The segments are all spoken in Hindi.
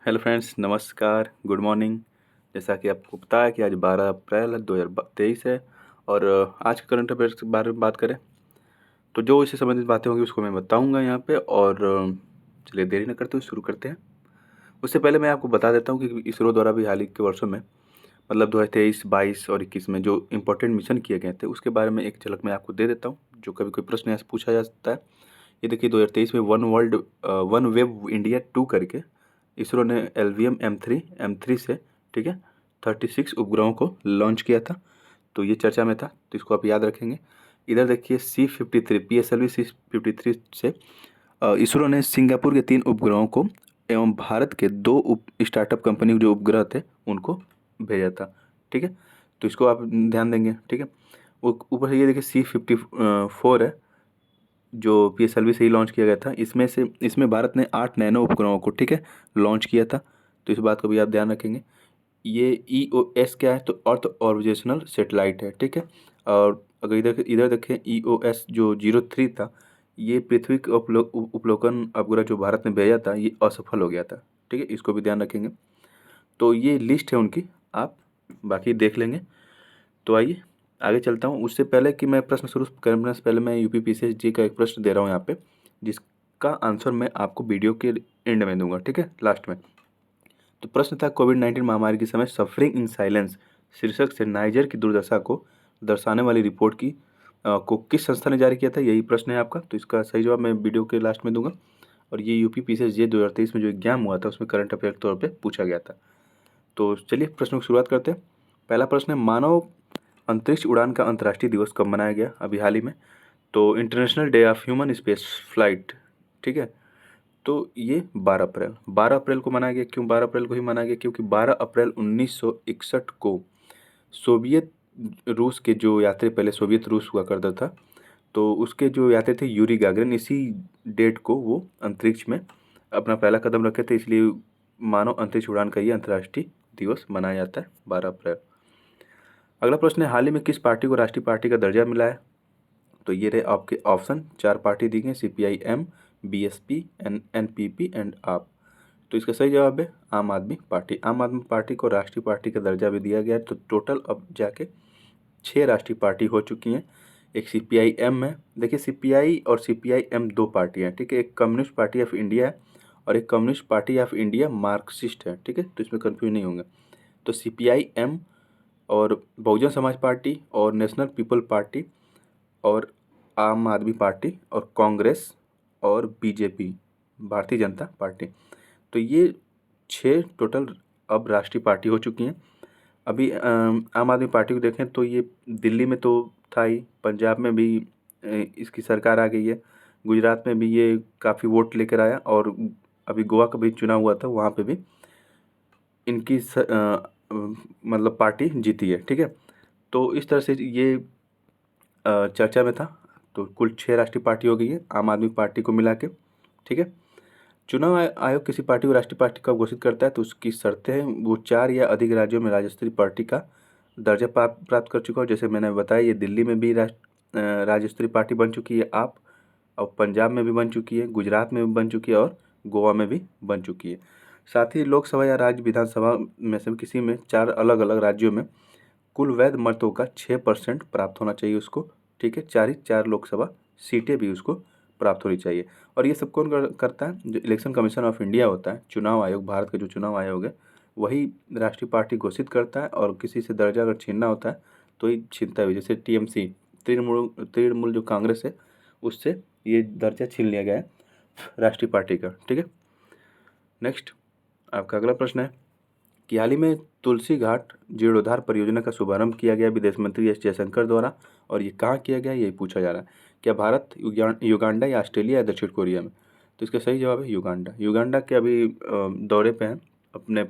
हेलो फ्रेंड्स, नमस्कार, गुड मॉर्निंग। जैसा कि आपको पता है कि आज 12 अप्रैल 2023 है और आज के करंट अफेयर्स के बारे में बात करें तो जो इससे संबंधित बातें होंगी उसको मैं बताऊंगा यहाँ पे। और चलिए देरी न करते हुए शुरू करते हैं। उससे पहले मैं आपको बता देता हूँ कि इसरो द्वारा भी हाल ही के वर्षों में मतलब 2023, 22 और 21 में जो इम्पोर्टेंट मिशन किए गए थे उसके बारे में एक झलक मैं आपको दे देता हूँ, जो कभी कोई प्रश्न यहाँ से पूछा जा सकता है। ये देखिए 2023 में वन वेब इंडिया 2 करके इसरो ने LVM M3 से, ठीक है, 36 उपग्रहों को लॉन्च किया था। तो ये चर्चा में था, तो इसको आप याद रखेंगे। इधर देखिए C53 PSLV C53 से इसरो ने सिंगापुर के 3 उपग्रहों को एवं भारत के 2 स्टार्टअप कंपनी जो उपग्रह थे उनको भेजा था, ठीक है। तो इसको आप ध्यान देंगे, ठीक है। ऊपर से ये देखिए C54 है जो PSLV से ही लॉन्च किया गया था। इसमें भारत ने 8 नैनो उपग्रहों को, ठीक है, लॉन्च किया था। तो इस बात को भी आप ध्यान रखेंगे। ये EOS क्या है, तो अर्थ ऑर्बिटेशनल सैटेलाइट है, ठीक है। और अगर इधर इधर देखें EOS जो 03 था, ये पृथ्वी के उपलोकन उपग्रह जो भारत ने भेजा था ये असफल हो गया था, ठीक है। इसको भी ध्यान रखेंगे। तो ये लिस्ट है उनकी, आप बाकी देख लेंगे। तो आइए आगे चलता हूँ। उससे पहले कि मैं प्रश्न शुरू करने से पहले मैं UPPCSG का एक प्रश्न दे रहा हूँ यहाँ पे, जिसका आंसर मैं आपको वीडियो के एंड में दूंगा, ठीक है, लास्ट में। तो प्रश्न था कोविड-19 महामारी के समय सफरिंग इन साइलेंस शीर्षक से नाइजर की दुर्दशा को दर्शाने वाली रिपोर्ट को किस संस्था ने जारी किया था, यही प्रश्न है आपका। तो इसका सही जवाब मैं वीडियो के लास्ट में दूंगा। और ये UPPCSG 2023 में जो एग्जाम हुआ था उसमें करंट अफेयर के तौर पर पूछा गया था। तो चलिए प्रश्नों की शुरुआत करते हैं। पहला प्रश्न है मानव अंतरिक्ष उड़ान का अंतर्राष्ट्रीय दिवस कब मनाया गया अभी हाल ही में? तो international day of human space flight, ठीक है। तो ये 12 अप्रैल को मनाया गया। क्यों 12 अप्रैल को ही मनाया गया? क्योंकि 12 अप्रैल 1961 को सोवियत रूस के जो यात्री, पहले सोवियत रूस हुआ करता था, तो उसके जो यात्री थे यूरी गागरिन, इसी डेट को वो अंतरिक्ष में अपना पहला कदम रखे थे। इसलिए मानव अंतरिक्ष उड़ान का ये अंतर्राष्ट्रीय दिवस मनाया जाता है 12 अप्रैल। अगला प्रश्न है हाल ही में किस पार्टी को राष्ट्रीय पार्टी का दर्जा मिला है? तो ये रहे आपके ऑप्शन, 4 पार्टी दी गई, CPIM, BSP, NPP एंड आप। तो इसका सही जवाब है आम आदमी पार्टी। आम आदमी पार्टी को राष्ट्रीय पार्टी का दर्जा भी दिया गया है। तो टोटल अब जाके 6 राष्ट्रीय पार्टी हो चुकी हैं। एक CPIM है, देखिए CPI और CPIM 2 पार्टियाँ हैं, ठीक है। एक कम्युनिस्ट पार्टी ऑफ इंडिया है और एक communist party of India Marxist है, ठीक है। तो इसमें कन्फ्यूज नहीं होंगे। तो CPIM और बहुजन समाज पार्टी और नेशनल पीपल पार्टी और आम आदमी पार्टी और कांग्रेस और BJP, भारतीय जनता पार्टी, तो ये 6 टोटल अब राष्ट्रीय पार्टी हो चुकी हैं। अभी आम आदमी पार्टी को देखें तो ये दिल्ली में तो था ही, पंजाब में भी इसकी सरकार आ गई है, गुजरात में भी ये काफ़ी वोट लेकर आया और अभी गोवा का भी चुनाव हुआ था, वहाँ पे भी इनकी मतलब पार्टी जीती है, ठीक है। तो इस तरह से ये चर्चा में था। तो कुल 6 राष्ट्रीय पार्टी हो गई है आम आदमी पार्टी को मिला के, ठीक है। चुनाव आयोग किसी पार्टी को राष्ट्रीय पार्टी कब घोषित करता है? तो उसकी शर्तें हैं वो 4 या अधिक राज्यों में राज्य स्तरीय पार्टी का दर्जा प्राप्त कर चुका हो। जैसे मैंने बताया ये दिल्ली में भी राज्य स्तरीय पार्टी बन चुकी है आप, और पंजाब में भी बन चुकी है, गुजरात में भी बन चुकी है और गोवा में भी बन चुकी है। साथ ही लोकसभा या राज्य विधानसभा में से किसी में 4 अलग अलग राज्यों में कुल वैध मतों का 6% प्राप्त होना चाहिए उसको, ठीक है। 4 ही 4 लोकसभा सीटें भी उसको प्राप्त होनी चाहिए। और ये सब कौन करता है? जो इलेक्शन कमीशन ऑफ इंडिया होता है, चुनाव आयोग, भारत का जो चुनाव आयोग है, वही राष्ट्रीय पार्टी घोषित करता है। और किसी से दर्जा अगर छीनना होता है तो ही छीनता है। जैसे TMC, तृणमूल जो कांग्रेस है, उससे ये दर्जा छीन लिया गया है राष्ट्रीय पार्टी का, ठीक है। नेक्स्ट आपका अगला प्रश्न है कि हाल ही में तुलसी घाट जीर्णोद्धार परियोजना का शुभारंभ किया गया विदेश मंत्री S जयशंकर द्वारा, और ये कहाँ किया गया यही पूछा जा रहा है। क्या भारत, युगांडा या ऑस्ट्रेलिया या दक्षिण कोरिया में? तो इसका सही जवाब है युगांडा। युगांडा के अभी दौरे पे हैं अपने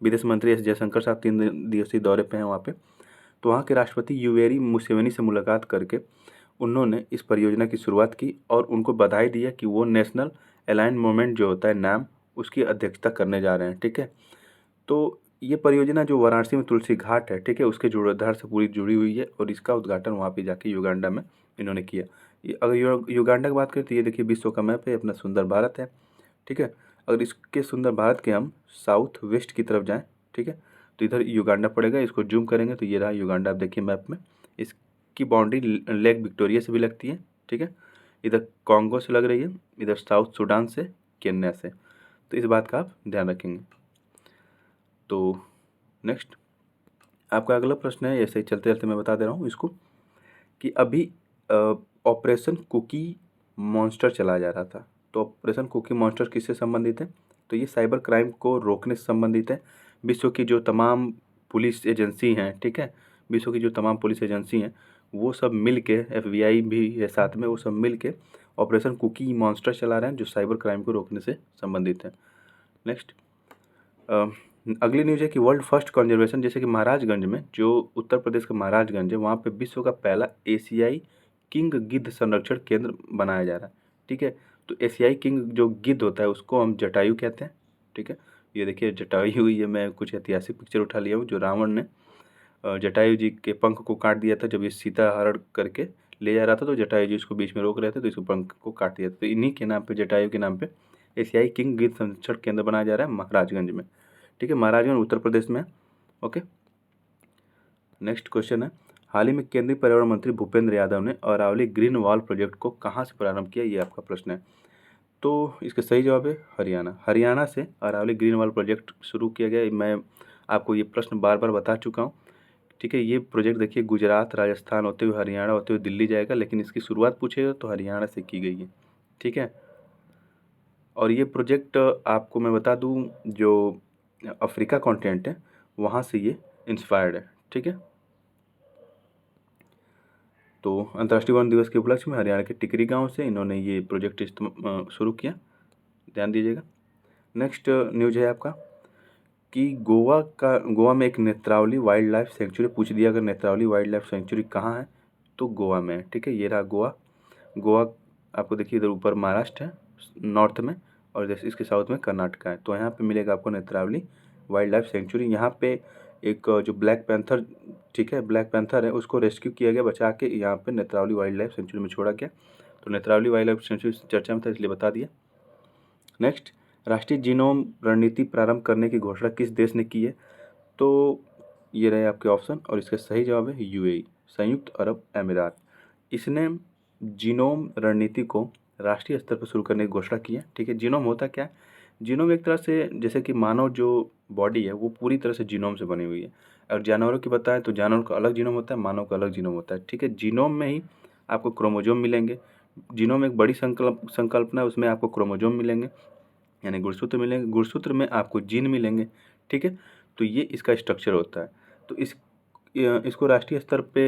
विदेश मंत्री S जयशंकर साहब 3 दिवसीय दौरे पे हैं वहाँ पे। तो वहाँ के राष्ट्रपति यूवेरी मुसेवेनी से मुलाकात करके उन्होंने इस परियोजना की शुरुआत की और उनको बधाई दिया कि वो नेशनल अलाइन मूवमेंट जो होता है नाम, उसकी अध्यक्षता करने जा रहे हैं, ठीक है। तो ये परियोजना जो वाराणसी में तुलसी घाट है, ठीक है, उसके जीर्णोद्धार से पूरी जुड़ी हुई है और इसका उद्घाटन वहाँ पे जाके युगांडा में इन्होंने किया। अगर युगांडा की बात करें तो ये देखिए विश्व का मैप है, अपना सुंदर भारत है, ठीक है। अगर इसके सुंदर भारत के हम साउथ वेस्ट की तरफ जाएँ, ठीक है, तो इधर युगांडा पड़ेगा। इसको जूम करेंगे तो ये रहा युगांडा, आप देखिए मैप में। इसकी बाउंड्री लेक विक्टोरिया से भी लगती है, ठीक है। इधर कॉन्गो से लग रही है, इधर साउथ सूडान से, केन्या से। तो इस बात का आप ध्यान रखेंगे। तो नेक्स्ट आपका अगला प्रश्न है, ऐसे ही चलते चलते मैं बता दे रहा हूँ इसको, कि अभी ऑपरेशन कुकी मॉन्स्टर चलाया जा रहा था। तो ऑपरेशन कुकी मॉन्स्टर किससे संबंधित है? तो ये साइबर क्राइम को रोकने से संबंधित है। विश्व की जो तमाम पुलिस एजेंसी हैं, ठीक है, विश्व की जो तमाम पुलिस एजेंसी हैं, वो सब मिल के, FBI भी है साथ में, वो सब मिल के ऑपरेशन कुकी मॉन्स्टर चला रहे हैं, जो साइबर क्राइम को रोकने से संबंधित है। नेक्स्ट अगली न्यूज़ है कि वर्ल्ड फर्स्ट कंजर्वेशन, जैसे कि महाराजगंज में, जो उत्तर प्रदेश का महाराजगंज है, वहाँ पे विश्व का पहला एशियाई किंग गिद्ध संरक्षण केंद्र बनाया जा रहा है, ठीक है। तो एशियाई किंग जो गिद्ध होता है उसको हम जटायु कहते हैं, ठीक है। ये देखिए जटायु, ये मैं कुछ ऐतिहासिक पिक्चर उठा लिया हूँ, जो रावण ने जटायु जी के पंख को काट दिया था जब ये सीता हरण करके ले जा रहा था, तो जटायु जी उसको बीच में रोक रहे थे, तो इसको पंख को काट दिया था। तो इन्हीं के नाम पे, जटायु के नाम पे, एशियाई किंग गिद्ध संरक्षण केंद्र बनाया जा रहा है महाराजगंज में, ठीक है। महाराजगंज उत्तर प्रदेश में, ओके। नेक्स्ट क्वेश्चन है, हाल ही में केंद्रीय पर्यावरण मंत्री भूपेंद्र यादव ने अरावली ग्रीन वॉल प्रोजेक्ट को कहाँ से प्रारंभ किया? ये आपका प्रश्न है। तो इसका सही जवाब है हरियाणा। हरियाणा से अरावली ग्रीन वॉल प्रोजेक्ट शुरू किया गया। मैं आपको ये प्रश्न बार बार बता चुका हूँ, ठीक है। ये प्रोजेक्ट देखिए गुजरात, राजस्थान होते हुए, हरियाणा होते हुए दिल्ली जाएगा, लेकिन इसकी शुरुआत पूछेगा तो हरियाणा से की गई है, ठीक है। और ये प्रोजेक्ट आपको मैं बता दूं, जो अफ्रीका कॉन्टिनेंट है वहाँ से ये इंस्पायर्ड है, ठीक है। तो अंतर्राष्ट्रीय वन दिवस के उपलक्ष्य में हरियाणा के टिकरी गांव से इन्होंने ये प्रोजेक्ट शुरू किया, ध्यान दीजिएगा। नेक्स्ट न्यूज है आपका कि गोवा में एक नेत्रावली वाइल्ड लाइफ सेंचुरी पूछ दिया। अगर नेत्रावली वाइल्ड लाइफ सेंचुरी कहाँ है, तो गोवा में है, ठीक है। ये रहा गोवा। गोवा आपको देखिए इधर ऊपर महाराष्ट्र है नॉर्थ में, और जैसे इसके साउथ में कर्नाटका है। तो यहाँ पे मिलेगा आपको नेत्रावली वाइल्ड लाइफ सेंचुरी। यहाँ पे एक जो ब्लैक पैंथर, ठीक है, ब्लैक पैंथर है, उसको रेस्क्यू किया गया, बचा के यहाँ पे नेत्रावली वाइल्ड लाइफ सेंचुरी में छोड़ा गया। तो नेत्रावली वाइल्ड लाइफ सेंचुरी चर्चा में था, इसलिए बता दिया। नेक्स्ट, राष्ट्रीय जीनोम रणनीति प्रारंभ करने की घोषणा किस देश ने की है? तो ये रहे आपके ऑप्शन, और इसका सही जवाब है UAE, संयुक्त अरब अमीरात। इसने जीनोम रणनीति को राष्ट्रीय स्तर पर शुरू करने की घोषणा की है, ठीक है। जीनोम होता क्या है? जीनोम एक तरह से, जैसे कि मानव जो बॉडी है वो पूरी तरह से जीनोम से बनी हुई है। और जानवरों की बताएं तो जानवरों का अलग जीनोम होता है, मानव का अलग जीनोम होता है, ठीक है। जीनोम में ही आपको क्रोमोजोम मिलेंगे। जीनोम एक बड़ी संकल्पना है, उसमें आपको क्रोमोजोम मिलेंगे, यानी गुणसूत्र मिलेंगे, गुणसूत्र में आपको जीन मिलेंगे, ठीक है। तो ये इसका स्ट्रक्चर होता है। तो इसको राष्ट्रीय स्तर पे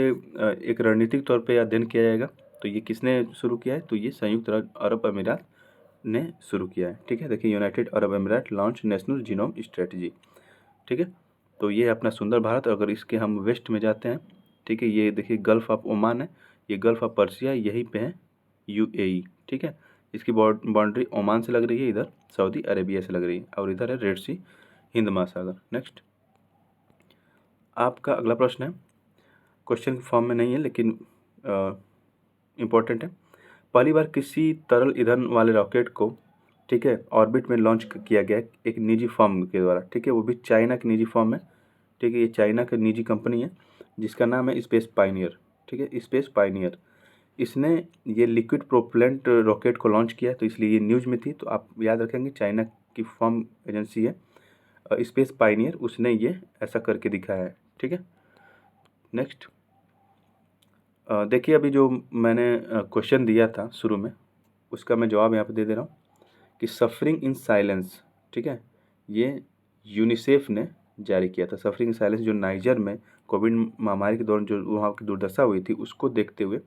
एक रणनीतिक तौर पे अध्ययन किया जाएगा। तो ये किसने शुरू किया है? तो ये संयुक्त अरब अमीरात ने शुरू किया है, ठीक है। देखिए यूनाइटेड अरब अमीरात लॉन्च नेशनल जीनोम स्ट्रेटजी, ठीक है। तो ये है अपना सुंदर भारत। अगर इसके हम वेस्ट में जाते हैं, ठीक है, ये देखिए गल्फ ऑफ ओमान है, ये गल्फ ऑफ पर्सिया, यहीं पे है UAE, ठीक है। इसकी बाउंड्री ओमान से लग रही है, इधर सऊदी अरेबिया से लग रही है, और इधर है रेड सी, हिंद महासागर। नेक्स्ट आपका अगला प्रश्न है, क्वेश्चन फॉर्म में नहीं है लेकिन इम्पोर्टेंट है। पहली बार किसी तरल ईंधन वाले रॉकेट को, ठीक है, ऑर्बिट में लॉन्च किया गया एक निजी फर्म के द्वारा, ठीक है, वो भी चाइना की निजी फर्म है, ठीक है। ये चाइना की निजी कंपनी है जिसका नाम है स्पेस पायनियर, ठीक है, स्पेस पायनियर। इसने ये लिक्विड प्रोपेलेंट रॉकेट को लॉन्च किया, तो इसलिए ये न्यूज़ में थी। तो आप याद रखेंगे चाइना की फर्म एजेंसी है स्पेस पायनियर, उसने ये ऐसा करके दिखाया है, ठीक है। नेक्स्ट देखिए अभी जो मैंने क्वेश्चन दिया था शुरू में, उसका मैं जवाब यहाँ पे दे दे रहा हूँ कि सफरिंग इन साइलेंस, ठीक है, ये यूनिसेफ ने जारी किया था। सफरिंग इन साइलेंस जो नाइजर में कोविड महामारी के दौरान जो वहाँ की दुर्दशा हुई थी, उसको देखते हुए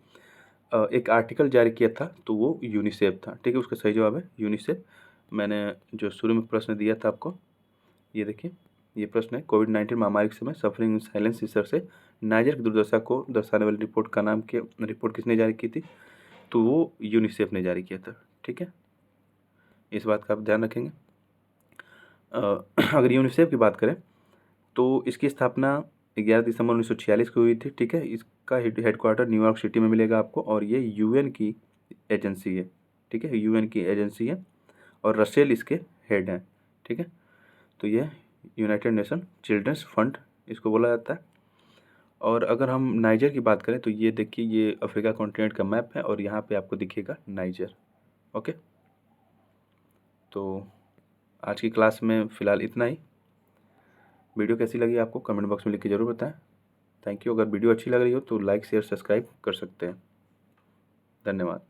एक आर्टिकल जारी किया था, तो वो यूनिसेफ था, ठीक है। उसका सही जवाब है यूनिसेफ। मैंने जो शुरू में प्रश्न दिया था आपको, ये देखिए, ये प्रश्न है, कोविड-19 महामारी के समय सफरिंग इन साइलेंस शीर्षक से नाइजर की दुर्दशा को दर्शाने वाली रिपोर्ट का नाम, के रिपोर्ट किसने जारी की थी? तो वो यूनिसेफ ने जारी किया था, ठीक है। इस बात का आप ध्यान रखेंगे। अगर यूनिसेफ की बात करें तो इसकी स्थापना 11 दिसंबर 1946 को हुई थी, ठीक है। इसका हेडक्वार्टर न्यूयॉर्क सिटी में मिलेगा आपको, और ये UN की एजेंसी है, ठीक है, UN की एजेंसी है, और रसेल इसके हेड हैं, ठीक है। तो ये यूनाइटेड नेशन चिल्ड्रंस फंड इसको बोला जाता है। और अगर हम नाइजर की बात करें तो ये देखिए, ये अफ्रीका कॉन्टिनेंट का मैप है और यहाँ पे आपको दिखेगा नाइजर। ओके, तो आज की क्लास में फ़िलहाल इतना ही। वीडियो कैसी लगी आपको कमेंट बॉक्स में लिख के ज़रूर बताएं। Thank you. अगर वीडियो अच्छी लग रही हो तो लाइक शेयर सब्सक्राइब कर सकते हैं। धन्यवाद।